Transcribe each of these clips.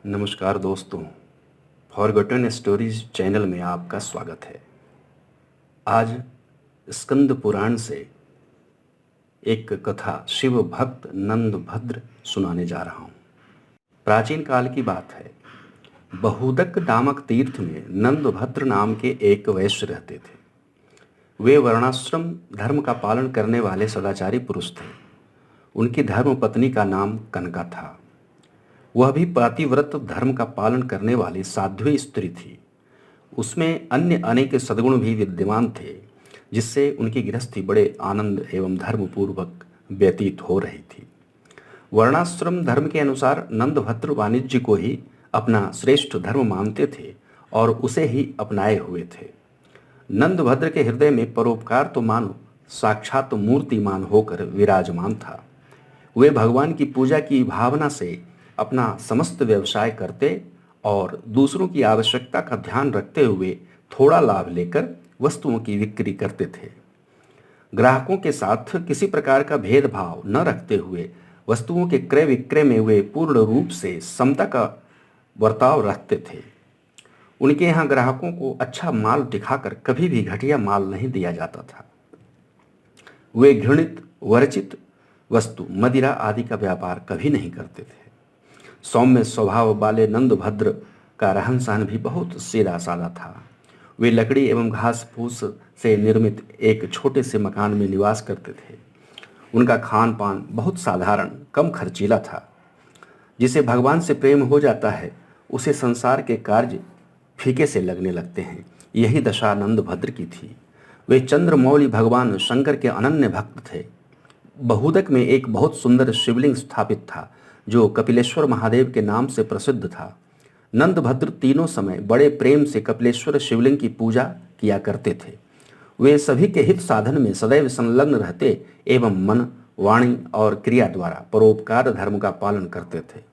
नमस्कार दोस्तों, forgotten stories channel में आपका स्वागत है। आज स्कंद पुराण से एक कथा शिव भक्त नंदभद्र सुनाने जा रहा हूँ। प्राचीन काल की बात है। बहुदक नामक तीर्थ में नंदभद्र नाम के एक वैश्य रहते थे। वे वर्णाश्रम धर्म का पालन करने वाले सदाचारी पुरुष थे। उनकी धर्म पत्नी का नाम कनका था। वह भी पातिव्रत धर्म का पालन करने वाली साध्वी स्त्री थी। उसमें अन्य अनेक सद्गुण भी विद्यमान थे, जिससे उनकी गृहस्थी बड़े आनंद एवं धर्मपूर्वक व्यतीत हो रही थी। वर्णाश्रम धर्म के अनुसार नंदभद्र वाणिज्य को ही अपना श्रेष्ठ धर्म मानते थे और उसे ही अपनाए हुए थे। नंदभद्र के हृदय में परोपकार तो मानो साक्षात मूर्तिमान होकर विराजमान था। वे भगवान की पूजा की भावना से अपना समस्त व्यवसाय करते और दूसरों की आवश्यकता का ध्यान रखते हुए थोड़ा लाभ लेकर वस्तुओं की बिक्री करते थे। ग्राहकों के साथ किसी प्रकार का भेदभाव न रखते हुए वस्तुओं के क्रय विक्रय में वे पूर्ण रूप से समता का बर्ताव रखते थे। उनके यहाँ ग्राहकों को अच्छा माल दिखाकर कभी भी घटिया माल नहीं दिया जाता था। वे घृणित वर्जित वस्तु मदिरा आदि का व्यापार कभी नहीं करते थे। सौम्य स्वभाव वाले नंदभद्र का रहन सहन भी बहुत सीधा साधा था। वे लकड़ी एवं घास फूस से निर्मित एक छोटे से मकान में निवास करते थे। उनका खान पान बहुत साधारण कम खर्चीला था। जिसे भगवान से प्रेम हो जाता है उसे संसार के कार्य फीके से लगने लगते हैं। यही दशा नंदभद्र की थी। वे चंद्रमौली भगवान शंकर के अनन्य भक्त थे। बहुदक में एक बहुत सुंदर शिवलिंग स्थापित था, जो कपिलेश्वर महादेव के नाम से प्रसिद्ध था। नंदभद्र तीनों समय बड़े प्रेम से कपिलेश्वर शिवलिंग की पूजा किया करते थे। वे सभी के हित साधन में सदैव संलग्न रहते एवं मन, वाणी और क्रिया द्वारा परोपकार धर्म का पालन करते थे।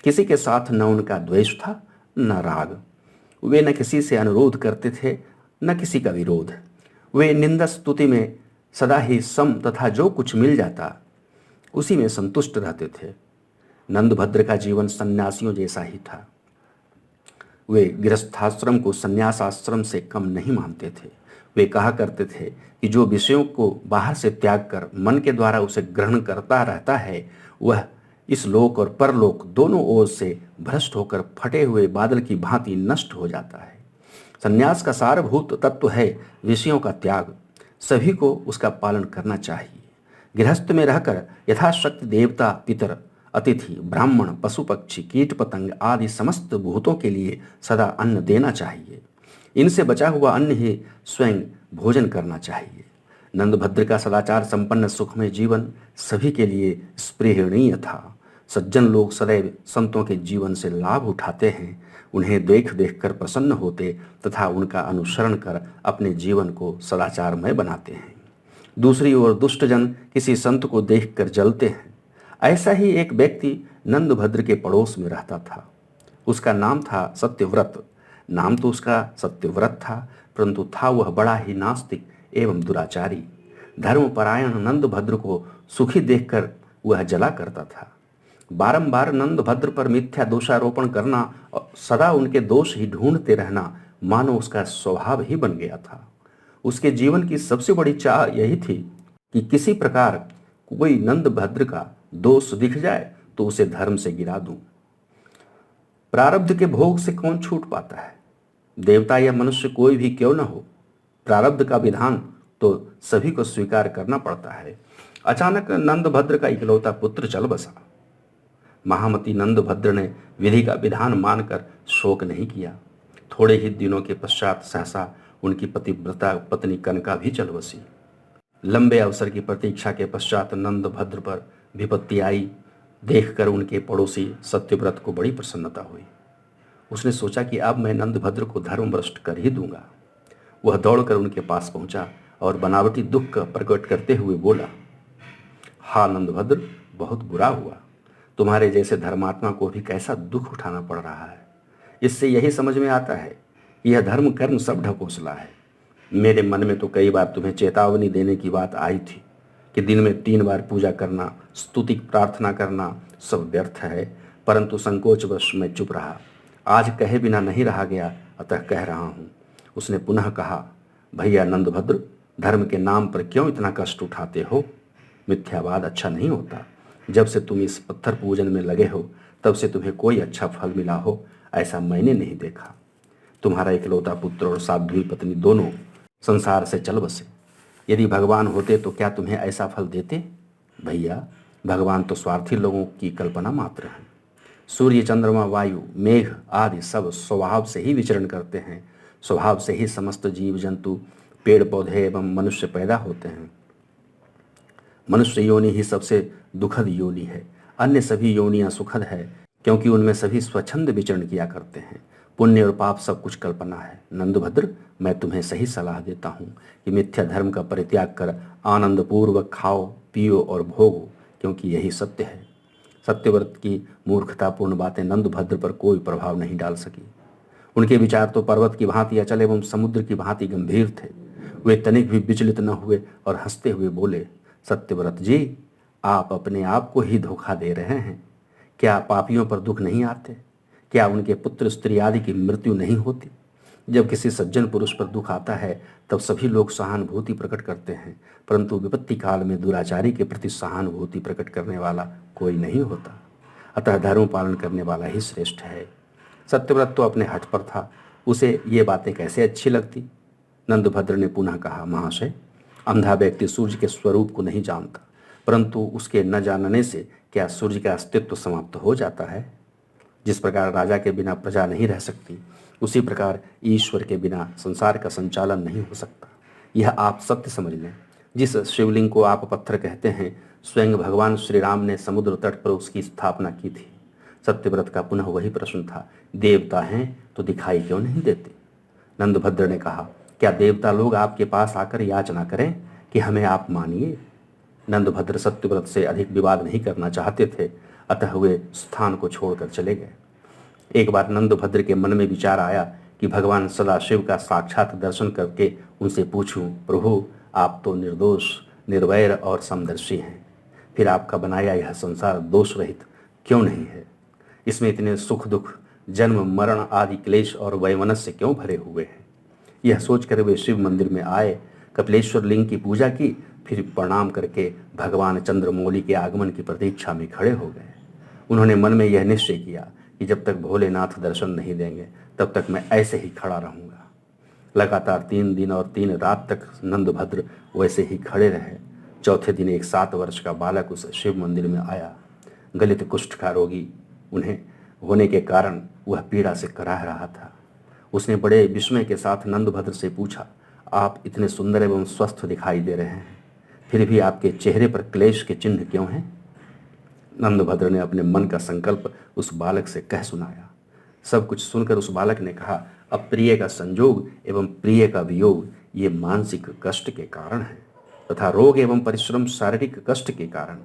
किसी के साथ न उनका द्वेष था न राग। वे न किसी से अनुरोध करते थे न किसी का विरोध। वे निंदा स्तुति में सदा ही सम तथा जो कुछ मिल जाता उसी में संतुष्ट रहते थे। नंदभद्र का जीवन सन्यासियों जैसा ही था। वे गृहस्थाश्रम को संन्यास आश्रम से कम नहीं मानते थे। वे कहा करते थे कि जो विषयों को बाहर से त्याग कर मन के द्वारा उसे ग्रहण करता रहता है, वह इस लोक और परलोक दोनों ओर से भ्रष्ट होकर फटे हुए बादल की भांति नष्ट हो जाता है। संन्यास का सारभूत तत्व है विषयों का त्याग। सभी को उसका पालन करना चाहिए। गृहस्थ में रहकर यथाशक्ति देवता, पितर, अतिथि, ब्राह्मण, पशु पक्षी, कीट पतंग आदि समस्त भूतों के लिए सदा अन्न देना चाहिए। इनसे बचा हुआ अन्न ही स्वयं भोजन करना चाहिए। नंदभद्र का सदाचार संपन्न सुखमय जीवन सभी के लिए स्पृहणीय था। सज्जन लोग सदैव संतों के जीवन से लाभ उठाते हैं। उन्हें देख देख कर प्रसन्न होते तथा उनका अनुसरण कर अपने जीवन को सदाचारमय बनाते हैं। दूसरी ओर दुष्टजन किसी संत को देखकर जलते हैं। ऐसा ही एक व्यक्ति नंदभद्र के पड़ोस में रहता था। उसका नाम था सत्यव्रत। नाम तो उसका सत्यव्रत था, परंतु था वह बड़ा ही नास्तिक एवं दुराचारी। धर्मपरायण नंदभद्र को सुखी देखकर वह जला करता था। बारंबार नंदभद्र पर मिथ्या दोषारोपण करना और सदा उनके दोष ही ढूंढते रहना मानो उसका स्वभाव ही बन गया था। उसके जीवन की सबसे बड़ी चाह यही थी कि किसी प्रकार कोई नंदभद्र का दोष दिख जाए तो उसे धर्म से गिरा दूं। प्रारब्ध के भोग से कौन छूट पाता है? देवता या मनुष्य कोई भी क्यों न हो, प्रारब्ध का विधान तो सभी को स्वीकार करना पड़ता है। अचानक नंदभद्र का इकलौता पुत्र चल बसा। महामती नंदभद्र ने विधि का विधान मानकर शोक नहीं किया। थोड़े ही दिनों के पश्चात सहसा उनकी पतिव्रता पत्नी कनका भी चल बसी। लंबे अवसर की प्रतीक्षा के पश्चात नंदभद्र पर विपत्ति आई। देखकर उनके पड़ोसी सत्यव्रत को बड़ी प्रसन्नता हुई। उसने सोचा कि अब मैं नंदभद्र को धर्मभ्रष्ट कर ही दूंगा। वह दौड़कर उनके पास पहुंचा और बनावटी दुख का प्रकट करते हुए बोला, हा नंदभद्र, बहुत बुरा हुआ। तुम्हारे जैसे धर्मात्मा को भी कैसा दुख उठाना पड़ रहा है। इससे यही समझ में आता है कि यह धर्म कर्म सब ढकोसला है। मेरे मन में तो कई बार तुम्हें चेतावनी देने की बात आई थी कि दिन में 3 बार पूजा करना, स्तुति प्रार्थना करना सब व्यर्थ है, परंतु संकोचवश मैं चुप रहा। आज कहे बिना नहीं रहा गया, अतः कह रहा हूँ। उसने पुनः कहा, भैया नंदभद्र, धर्म के नाम पर क्यों इतना कष्ट उठाते हो? मिथ्यावाद अच्छा नहीं होता। जब से तुम इस पत्थर पूजन में लगे हो तब से तुम्हें कोई अच्छा फल मिला हो ऐसा मैंने नहीं देखा। तुम्हारा इकलौता पुत्र और साध्वी पत्नी दोनों संसार से चल बसे। यदि भगवान होते तो क्या तुम्हें ऐसा फल देते? भैया, भगवान तो स्वार्थी लोगों की कल्पना मात्र है। सूर्य, चंद्रमा, वायु, मेघ आदि सब स्वभाव से ही विचरण करते हैं। स्वभाव से ही समस्त जीव जंतु, पेड़ पौधे एवं मनुष्य पैदा होते हैं। मनुष्य योनि ही सबसे दुखद योनि है। अन्य सभी योनियां सुखद है, क्योंकि उनमें सभी स्वच्छंद विचरण किया करते हैं। पुण्य और पाप सब कुछ कल्पना है। नंदभद्र, मैं तुम्हें सही सलाह देता हूँ कि मिथ्या धर्म का परित्याग कर आनंद पूर्वक खाओ, पियो और भोगो, क्योंकि यही सत्य है। सत्यव्रत की मूर्खतापूर्ण बातें नंदभद्र पर कोई प्रभाव नहीं डाल सकी। उनके विचार तो पर्वत की भांति अचल एवं समुद्र की भांति गंभीर थे। वे तनिक भी विचलित न हुए और हंसते हुए बोले, सत्यव्रत जी, आप अपने आप को ही धोखा दे रहे हैं। क्या पापियों पर दुख नहीं आते? क्या उनके पुत्र स्त्री आदि की मृत्यु नहीं होती? जब किसी सज्जन पुरुष पर दुख आता है तब सभी लोग सहानुभूति प्रकट करते हैं, परंतु विपत्ति काल में दुराचारी के प्रति सहानुभूति प्रकट करने वाला कोई नहीं होता। अतः धर्म पालन करने वाला ही श्रेष्ठ है। सत्यव्रत तो अपने हठ पर था, उसे ये बातें कैसे अच्छी लगती? नंदभद्र ने पुनः कहा, महाशय, अंधा व्यक्ति सूर्य के स्वरूप को नहीं जानता, परंतु उसके न जानने से क्या सूर्य का अस्तित्व समाप्त हो जाता है? जिस प्रकार राजा के बिना प्रजा नहीं रह सकती, उसी प्रकार ईश्वर के बिना संसार का संचालन नहीं हो सकता। यह आप सत्य समझ लें। जिस शिवलिंग को आप पत्थर कहते हैं, स्वयं भगवान श्री राम ने समुद्र तट पर उसकी स्थापना की थी। सत्यव्रत का पुनः वही प्रश्न था, देवता हैं तो दिखाई क्यों नहीं देते? नंदभद्र ने कहा, क्या देवता लोग आपके पास आकर याचना करें कि हमें आप मानिए? नंदभद्र सत्यव्रत से अधिक विवाद नहीं करना चाहते थे, अतः वे स्थान को छोड़कर चले गए। एक बार नंदभद्र के मन में विचार आया कि भगवान सदाशिव का साक्षात दर्शन करके उनसे पूछूं, प्रभु, आप तो निर्दोष, निर्वैर और समदर्शी हैं, फिर आपका बनाया यह संसार दोष रहित क्यों नहीं है? इसमें इतने सुख दुख, जन्म मरण आदि क्लेश और वैमनस्य क्यों भरे हुए हैं? यह सोचकर वे शिव मंदिर में आए, कपिलेश्वर लिंग की पूजा की, फिर प्रणाम करके भगवान चंद्रमौली के आगमन की प्रतीक्षा में खड़े हो गए। उन्होंने मन में यह निश्चय किया कि जब तक भोलेनाथ दर्शन नहीं देंगे तब तक मैं ऐसे ही खड़ा रहूंगा। लगातार 3 दिन और 3 रात तक नंदभद्र वैसे ही खड़े रहे। चौथे दिन एक 7 वर्ष का बालक उस शिव मंदिर में आया। गलित कुष्ठ का रोगी उन्हें होने के कारण वह पीड़ा से कराह रहा था। उसने बड़े विस्मय के साथ नंदभद्र से पूछा, आप इतने सुंदर एवं स्वस्थ दिखाई दे रहे हैं, फिर भी आपके चेहरे पर क्लेश के चिन्ह क्यों हैं? नंदभद्र ने अपने मन का संकल्प उस बालक से कह सुनाया। सब कुछ सुनकर उस बालक ने कहा, अप्रिय का संजोग एवं प्रिय का वियोग ये मानसिक कष्ट के कारण है, तथा रोग एवं परिश्रम शारीरिक कष्ट के कारण।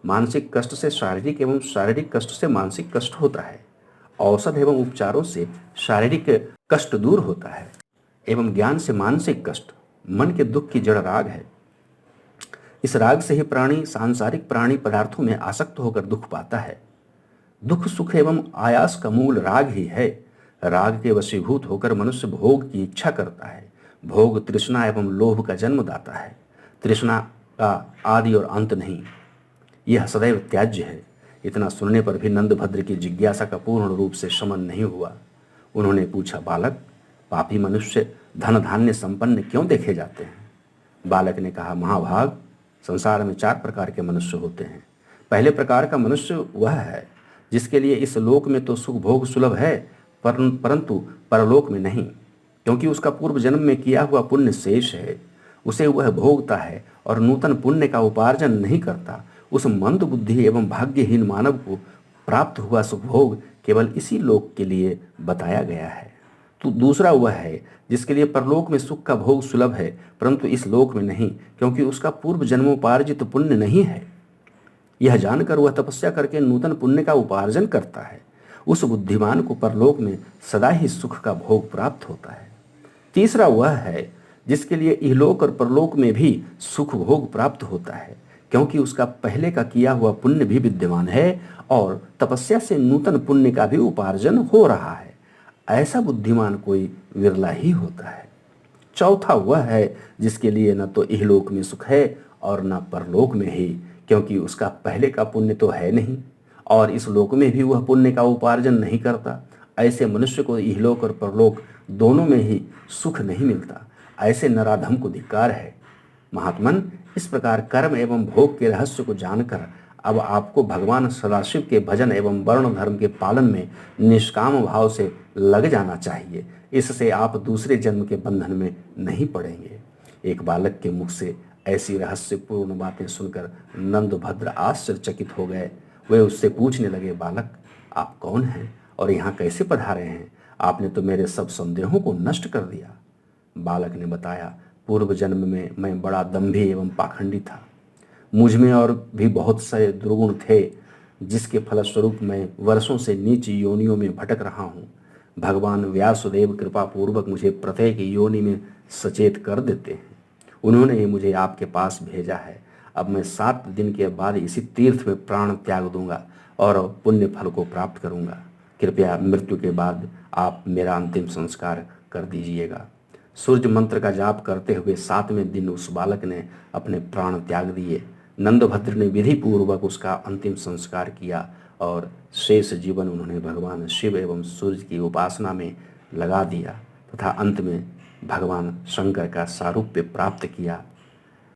मानसिक कष्ट से शारीरिक एवं शारीरिक कष्ट से मानसिक कष्ट होता है। औषध एवं उपचारों से शारीरिक कष्ट दूर होता है, एवं ज्ञान से मानसिक कष्ट, मन के दुख की जड़ राग है। इस राग से ही प्राणी, सांसारिक प्राणी पदार्थों में आसक्त होकर दुख पाता है। दुख सुख एवं आयास का मूल राग ही है। राग के वशीभूत होकर मनुष्य भोग की इच्छा करता है। भोग तृष्णा एवं लोभ का जन्मदाता है। तृष्णा का आदि और अंत नहीं, यह सदैव त्याज्य है। इतना सुनने पर भी नंदभद्र की जिज्ञासा का पूर्ण रूप से शमन नहीं हुआ। उन्होंने पूछा, बालक, पापी मनुष्य धन धान्य संपन्न क्यों देखे जाते हैं? बालक ने कहा, महाभाग, संसार में 4 प्रकार के मनुष्य होते हैं। पहले प्रकार का मनुष्य वह है जिसके लिए इस लोक में तो सुख भोग सुलभ है, परंतु परलोक में नहीं, क्योंकि उसका पूर्व जन्म में किया हुआ पुण्य शेष है। उसे वह भोगता है और नूतन पुण्य का उपार्जन नहीं करता। उस मंद बुद्धि एवं भाग्यहीन मानव को प्राप्त हुआ सुख भोग केवल इसी लोक के लिए बताया गया है। तो दूसरा वह है जिसके लिए परलोक में सुख का भोग सुलभ है, परंतु इस लोक में नहीं, क्योंकि उसका पूर्व जन्मोपार्जित पुण्य नहीं है। यह जानकर वह तपस्या करके नूतन पुण्य का उपार्जन करता है। उस बुद्धिमान को परलोक में सदा ही सुख का भोग प्राप्त होता है। तीसरा वह है जिसके लिए इहलोक और परलोक में भी सुख भोग प्राप्त होता है, क्योंकि उसका पहले का किया हुआ पुण्य भी विद्यमान है और तपस्या से नूतन पुण्य का भी उपार्जन हो रहा है। ऐसा बुद्धिमान कोई विरला ही होता है। चौथा वह है जिसके लिए न तो इहलोक में सुख है और न परलोक में ही, क्योंकि उसका पहले का पुण्य तो है नहीं और इस लोक में भी वह पुण्य का उपार्जन नहीं करता। ऐसे मनुष्य को इहलोक और परलोक दोनों में ही सुख नहीं मिलता। ऐसे नराधम को धिक्कार है। महात्मन, इस प्रकार कर्म एवं भोग के रहस्य को जानकर अब आपको भगवान सदाशिव के भजन एवं वर्ण धर्म के पालन में निष्काम भाव से लग जाना चाहिए। इससे आप दूसरे जन्म के बंधन में नहीं पड़ेंगे। एक बालक के मुख से ऐसी रहस्यपूर्ण बातें सुनकर नंदभद्र आश्चर्यचकित हो गए। वे उससे पूछने लगे, बालक, आप कौन हैं और यहाँ कैसे पधारे हैं? आपने तो मेरे सब संदेहों को नष्ट कर दिया। बालक ने बताया, पूर्व जन्म में मैं बड़ा दंभी एवं पाखंडी था। मुझ में और भी बहुत से दुर्गुण थे, जिसके फलस्वरूप मैं वर्षों से नीच योनियों में भटक रहा हूँ। भगवान व्यासदेव कृपा पूर्वक मुझे प्रत्येक योनि में सचेत कर देते हैं। उन्होंने ही मुझे आपके पास भेजा है। अब मैं 7 दिन के बाद इसी तीर्थ में प्राण त्याग दूंगा और पुण्य फल को प्राप्त करूंगा। कृपया मृत्यु के बाद आप मेरा अंतिम संस्कार कर दीजिएगा। सूर्य मंत्र का जाप करते हुए 7वें दिन उस बालक ने अपने प्राण त्याग दिए। नंदभद्र ने विधि पूर्वक उसका अंतिम संस्कार किया और शेष जीवन उन्होंने भगवान शिव एवं सूर्य की उपासना में लगा दिया तथा अंत में भगवान शंकर का सारूप्य प्राप्त किया।